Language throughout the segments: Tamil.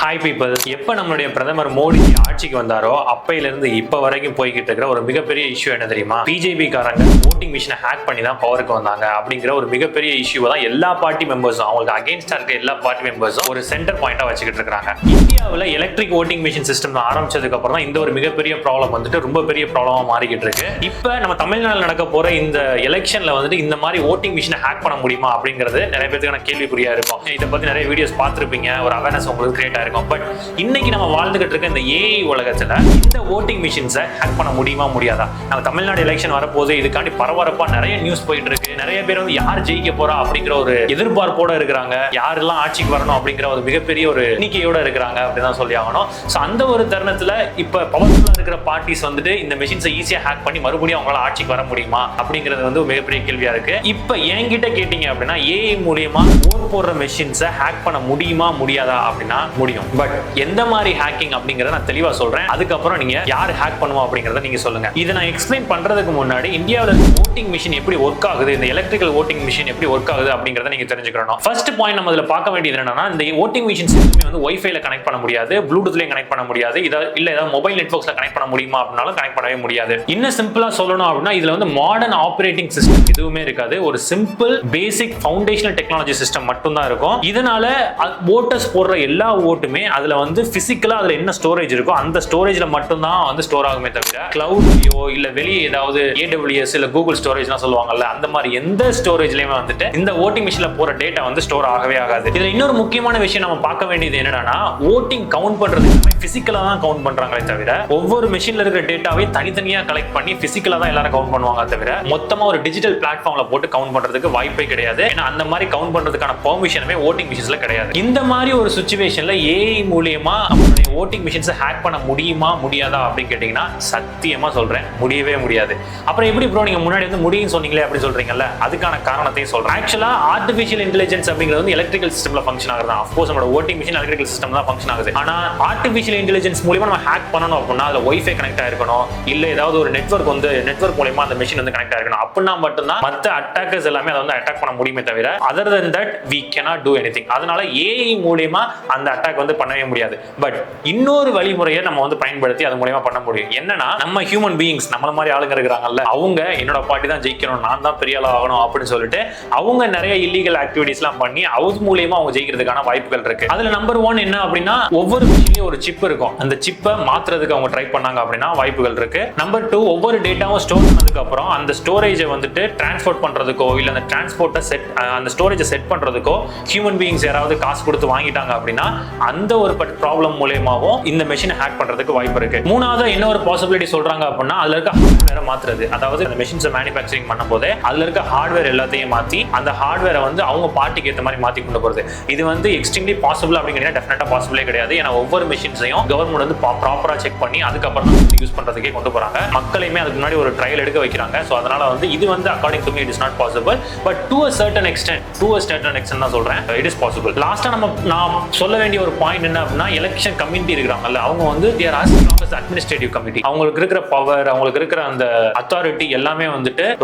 Hi people. எப்போ நம்மளுடைய பிரதமர் மோடி ஆட்சிக்கு வந்தாரோ அப்பையிலிருந்து இப்போ வரைக்கும் போய்கிட்டு இருக்கிற ஒரு மிகப்பெரிய இஷ்யூ என்ன தெரியுமா? பிஜேபி காரங்க ஓட்டிங் மிஷினை ஹேக் பண்ணி தான் பவருக்கு வந்தாங்க அப்படிங்கிற ஒரு மிகப்பெரிய இஷ்யூ தான் எல்லா பார்ட்டி மெம்பர்ஸும், அவங்களுக்கு அகேன்ஸ்டா இருக்க எல்லா பார்ட்டி மெம்பர்ஸும் ஒரு சென்டர் பாயிண்டா வச்சுக்கிட்டு இருக்காங்க. இந்தியாவில் எலக்ட்ரிக் ஓட்டிங் மிஷின் சிஸ்டம் ஆரம்பிச்சதுக்கு அப்புறம் தான் இந்த ஒரு மிகப்பெரிய ப்ராப்ளம் வந்துட்டு ரொம்ப பெரிய ப்ராப்ளமா மாறிக்கிட்டு இருக்கு. இப்போ நம்ம தமிழ்நாட்டில் நடக்க போற இந்த எலெக்ஷன்ல வந்துட்டு இந்த மாதிரி ஓட்டிங் மிஷினை ஹேக் பண்ண முடியுமா அப்படிங்கிறது நிறைய பேருக்கு கேள்விக்குறியா இருக்கும். இதை பத்தி நிறைய வீடியோஸ் பார்த்துருப்பீங்க, ஒரு அவேர்னஸ் உங்களுக்கு கிரியேட் ஆயிருக்கும். பட் இன்னைக்கு நம்ம வாழ்ந்துகிட்டு இருக்க இந்த ஏஐ உலகத்துல இந்த ஓட்டிங் மிஷின்ஸை ஹேக் பண்ண முடியுமா முடியாதா? நம்ம தமிழ்நாடு எலெக்ஷன் வரப்போது இதுக்காண்டி பரபரப்பா நிறைய நியூஸ் போயிட்டு இருக்கு. நிறைய பேர் யார் ஜெயிக்க போறா அப்படிங்கிற ஒரு எதிர்பார்ப்போட இருக்கிறாங்க. யாரெல்லாம் ஆட்சிக்கு வரணும் அப்படிங்கிற ஒரு மிகப்பெரிய ஒரு எண்ணிக்கையோட இருக்கிறாங்க அப்படின்னு சொல்லி ஆகணும். ஸோ அந்த ஒரு தருணத்துல இப்ப பவர்ஃபுல்லா இருக்கிற பார்ட்டிஸ் வந்துட்டு இந்த மிஷின்ஸை ஈஸியா ஹேக் பண்ணி மறுபடியும் அவங்களால ஆட்சிக்கு வர முடியுமா அப்படிங்கிறது ஒரு மிகப்பெரிய கேள்வியா இருக்கு. இப்ப என்கிட்ட கேட்டீங்க அப்படின்னா ஏஐ மூலியமா ஓட் போடுற மிஷின்ஸை ஹேக் பண்ண முடியுமா முடியாதா அப்படின்னா முடியும். பட் எந்த மாதிரி ஹேக்கிங் அப்படிங்கறத நான் தெளிவா சொல்றேன். அதுக்கப்புறம் நீங்க யார் ஹேக் பண்ணுவோம் அப்படிங்கறத நீங்க சொல்லுங்க. இதை நான் எக்ஸ்பிளைன் பண்றதுக்கு முன்னாடி இந்தியாவில் ஓட்டிங் மிஷின் எப்படி ஒர்க் ஆகுது, இந்த எலக்ட்ரிக்கல் ஓட்டிங் மிஷின் எப்படி ஒர்க் ஆகுது அப்படிங்கறத நீங்க தெரிஞ்சுக்கணும். ஃபர்ஸ்ட் பாயிண்ட் நம்ம இதுல பார்க்க வேண்டியது என்னன்னா, இந்த ஓட்டிங் மிஷின்ஸ் எதுவுமே வைஃபைல கனெக்ட் பண்ண முடியாது, ப்ளூடூத்லயும் கனெக்ட் பண்ண முடியாது, ஏதாவது மொபைல் நெட்வொர்க்ஸ்ல கனெக்ட் பண்ண முடியுமா அப்படின்னாலும் கனெக்ட் பண்ணவே முடியாது. இன்னும் சிம்பிளா சொல்லணும் அப்படின்னா இதுல மாடர்ன் ஆப்பரேட்டிங் சிஸ்டம் எதுவுமே இருக்காது. ஒரு சிம்பிள் பேசிக் ஃபவுண்டேஷனல் டெக்னாலஜி சிஸ்டம் மட்டும் தான் இருக்கும். இதனால ஓட்டர்ஸ் போடுற எல்லா ஓட்டுமே அதுல பிசிக்கலா அதுல என்ன ஸ்டோரேஜ் இருக்கோ அந்த ஸ்டோரேஜ்ல மட்டும் தான் ஸ்டோர் ஆகுமே தவிர கிளவுட்லயோ இல்ல வெளியே ஏதாவது AWS இல்ல கூகுள் ஸ்டோரேஜ்லாம் சொல்லுவாங்கல்ல, அந்த மாதிரி எந்த ஸ்டோரேஜ்லயுமே இந்த ஓட்டிங் மிஷின்ல போற டேட்டா ஸ்டோர் ஆகவே ஆகாது. இதுல இன்னொரு முக்கியமான விஷயம் நம்ம பார்க்க வேண்டியது என்னன்னா, ஓட்டிங் கவுண்ட் பண்றதுக்கு பிசிக்கலா தான் கவுண்ட் பண்றாங்களே தவிர ஒவ்வொரு மிஷின்ல இருக்கிற டேட்டாவை தனித்தனியா கலெக்ட் பண்ணி பிசிக்கலா தான் எல்லாரும் கவுண்ட் பண்ணுவாங்க தவிர மொத்தமா ஒரு டிஜிட்டல் பிளாட்ஃபார்ம்ல போட்டு கவுண்ட் பண்றதுக்கு வாய்ப்பே கிடையாது. ஏன்னா அந்த மாதிரி கவுண்ட் பண்றதுக்கான பெர்மிஷனுமே ஓட்டிங் மிஷின்ஸ்ல கிடையாது. இந்த மாதிரி ஒரு சிச்சுவேஷன்ல ஏஐ மூலியமா நம்மளுடைய ஓட்டிங் மிஷின்ஸை ஹேக் பண்ண முடியுமா முடியாதா அப்படின்னு கேட்டீங்கன்னா சத்தியமா சொல்றேன், முடியவே முடியாது. அப்புறம் எப்படி ப்ரோ நீங்க முன்னாடி முடியும் சொன்னீங்களே அப்படி சொல்றீங்கல்ல, அதுக்கான காரணத்தையும் சொல்றேன். ஆக்சுவலா ஆர்டிஃபிஷியல் இன்டெலிஜென்ஸ் அப்படிங்கிறது எலக்ட்ரிக்கல் சிஸ்டம்ல ஃபங்க்ஷன் ஆகுது. ஆஃப்கோர்ஸ் நம்மளோட ஓட்டிங் மிஷின் எலக்ட்ரிக்கல் சிஸ்டம் தான் ஃபங்க்ஷன் ஆகுது. ஆனா ஆர்டிஃபிஷியல் இன்டெலிஜென்ஸ் மூலமா நம்ம ஹேக் பண்ணணும் அப்படின்னா அதுல வைஃபை கனெக்ட் ஆயிருக்கணும், இல்ல ஏதாவது ஒரு நெட்வொர்க் மூலமா அந்த மிஷின் கனெக்ட் ஆயிருக்கணும். அப்படின்னா மட்டும்தான் மற்ற அட்டாக்கர்ஸ் எல்லாமே அதை அட்டாக் பண்ண முடியுமே தவிர other then that we cannot do anything. அதனால ஏஐ மூலமா அந்த அட்டாக் பண்ணவே முடியாது. பட் இன்னொரு வழிமுறையை நம்ம பயன்படுத்தி அது மூலமா பண்ண முடியும். என்னன்னா, நம்ம ஹியூமன் பீயிங்ஸ் நம்மள மாதிரி ஆளுங்க இருக்கிறாங்கல்ல, அவங்க என்னோட பார்ட்டி தான் ஜெயிக்கணும், நான் தான் பெரிய ஆளா ஆகணும் அப்படின்னு சொல்லிட்டு அவங்க நிறைய இல்லீகல் ஆக்டிவிட்டிஸ் எல்லாம் பண்ணி அது மூலமா அவங்க ஜெயிக்கிறதுக்கான வாய்ப்புகள் இருக்கு. அதுல நம்பர் 1 என்ன அப்படின்னா, ஒவ்வொரு மிஷின்லயும் ஒரு சிப் இருக்கும். அந்த சிப்பை மாத்துறதுக்கு அவங்க ட்ரை பண்ணாங்க அப்படின்னா வாய்ப்புகள் இருக்கு. நம்பர் 2, ஒவ்வொரு டேட்டாவும் ஸ்டோர் பண்ணதுக்கு அப்புறம் அந்த ஸ்டோரேஜை டிரான்ஸ்போர்ட் பண்றதுக்கோ இல்ல அந்த டிரான்ஸ்போர்ட்டை அந்த ஸ்டோரேஜை செட் பண்றதுக்கோ ஹியூமன் பீயிங்ஸ் யாராவது காசு கொடுத்து வாங்கிட்டாங்க அப்படின்னா அந்த ஒரு ப்ராப்ளம் மூலமாவும் இந்த மெஷினை ஹேக் பண்றதுக்கு வாய்ப்பு இருக்கு. மூணாவது என்ன ஒரு பாசிபிலிட்டி சொல்றாங்க அப்படின்னா, அதுல இருக்க ஹார்ட்வேரை மாத்துறது. அதாவது அந்த மெஷின்ஸை மேனுஃபேக்சரிங் பண்ணும்போது அதுல இருக்க ஹார்ட்வேர் எல்லாத்தையும் மாத்தி அந்த ஹார்ட்வேரை அவங்க பார்ட்டிக்கு ஏற்ற மாதிரி மாத்தி கொண்டு போறது. இது எக்ஸ்ட்ரீம்லி பாசிபிள் அப்படிங்கிறது டெஃபினட்டா பாசிபிளே கிடையாது. ஏன்னா ஒவ்வொரு மெஷின்ஸையும் கவர்மெண்ட் ப்ராப்பரா செக் பண்ணி அதுக்கப்புறம் தான் யூஸ் பண்றதுக்கே கொண்டு போறாங்க. மக்களையுமே அதுக்கு முன்னாடி ஒரு ட்ரையல் எடுக்க வைக்கிறாங்க. ஸோ அதனால இது according to me it is not possible. But to a certain extent தான் சொல்றேன், இட் இஸ் பாசிபிள். லாஸ்டா நான் சொல்ல வேண்டிய ஒரு பாயிண்ட் என்ன அப்படின்னா, எலெக்ஷன் கமிட்டி இருக்கிறாங்கல்ல, அவங்க they are as strong as administrative committee. அவங்களுக்கு இருக்கிற பவர், அவங்களுக்கு இருக்கிற அந்த அத்தாரிட்டி எல்லாமே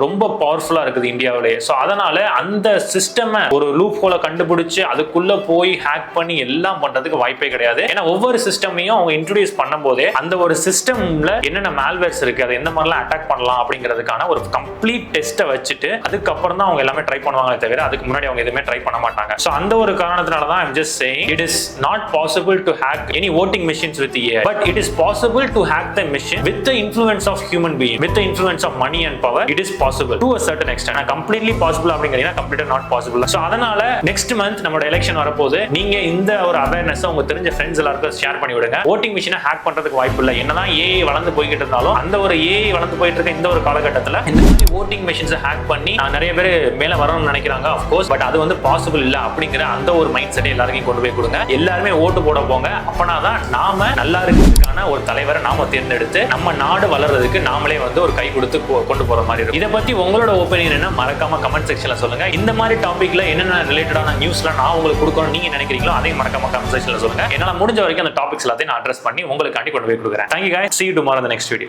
ரொம்ப பவர்ஃபுல்லா இருக்குது இந்தியாவிலே. சோ அதனால அந்த சிஸ்டம் ஒரு லூப் ஹோலை கண்டுபிடிச்சு அதுக்குள்ள போய் ஹேக் பண்ணி எல்லாம் பண்றதுக்கு வாய்ப்பே கிடையாது. ஏன்னா ஒவ்வொரு சிஸ்டமையும் அவங்க இன்ட்ரோடியூஸ் பண்ணும் போதே அந்த ஒரு சிஸ்டம்ல என்னென்ன மால்வேர்ஸ் இருக்கு, அதை எந்த மாதிரிலாம் அட்டாக் பண்ணலாம் அப்படிங்கிறதுக்கான ஒரு கம்ப்ளீட் டெஸ்ட்டை வச்சுட்டு அதுக்கப்புறம் தான் அவங்க எல்லாமே ட்ரை பண்ணுவாங்களே தவிர அதுக்கு முன்னாடி அவங்க எதுவுமே ட்ரை பண்ண மாட்டாங்க. சோ அந்த ஒரு காரணத்தினால தான் I'm just saying it is not possible to hack any voting machines with AI, but it is possible to hack the machine with the influence of human being, with the influence of money and power. It is possible to a certain extent. completely possible அப்படிங்கறீங்க, completely not possible. So அதனால நெக்ஸ்ட் மந்த் நம்மளோட எலெக்ஷன் வரப்போகுது. நீங்க இந்த ஒரு அவேர்னஸ் உங்க தெரிஞ்ச ஃப்ரெண்ட்ஸ் எல்லாருக்கும் ஷேர் பண்ணி விடுங்க. voting machine ஹேக் பண்றதுக்கு வாய்ப்பு இல்லை. என்னதான் AI வளர்ந்து போய்கிட்டு இருந்தாலும் அந்த ஒரு AI வளர்ந்து போயிட்டு இருக்க இந்த ஒரு காலகட்டத்தில் இந்த மாதிரி voting machines ஹேக் பண்ணி நிறைய பேர் மேல வரணும்னு நினைக்கிறாங்க. of course, பட் அது பாசிபிள் இல்ல அப்படிங்கிற அந்த ஒரு மைண்ட் செட்டை எல்லாருக்கும் கொண்டு போய் கொடுங்க. எல்லாருமே ஓட்டு போட போங்க. அப்பனாதான் நாம நல்லா இருக்கிறதுக்கான ஒரு தலைவரை நாம தேர்ந்தெடுத்து நம்ம நாடு வளர்றதுக்கு நாமளே ஒரு கை கொடுத்து கொண்டு போற மாதிரி இருக்கும். இதை பத்தி உங்களோட ஒப்பீனியன் என்ன மறக்காம கமெண்ட் செக்ஷன்ல சொல்லுங்க. இந்த மாதிரி டாபிக்ல என்னென்ன ரிலேட்டடான நியூஸ்ல நான் உங்களுக்கு கொடுக்கணும் நீங்க நினைக்கிறீங்களோ அதையும் மறக்காம கமெண்ட் செக்ஷன்ல சொல்லுங்க. என்னால முடிஞ்ச வரைக்கும் அந்த டாபிக்ஸ் எல்லாத்தையும் நான் அட்ரஸ் பண்ணி உங்களுக்கு கொண்டு போய் கொடுக்குறேன். Thank you guys. See you tomorrow in the next video.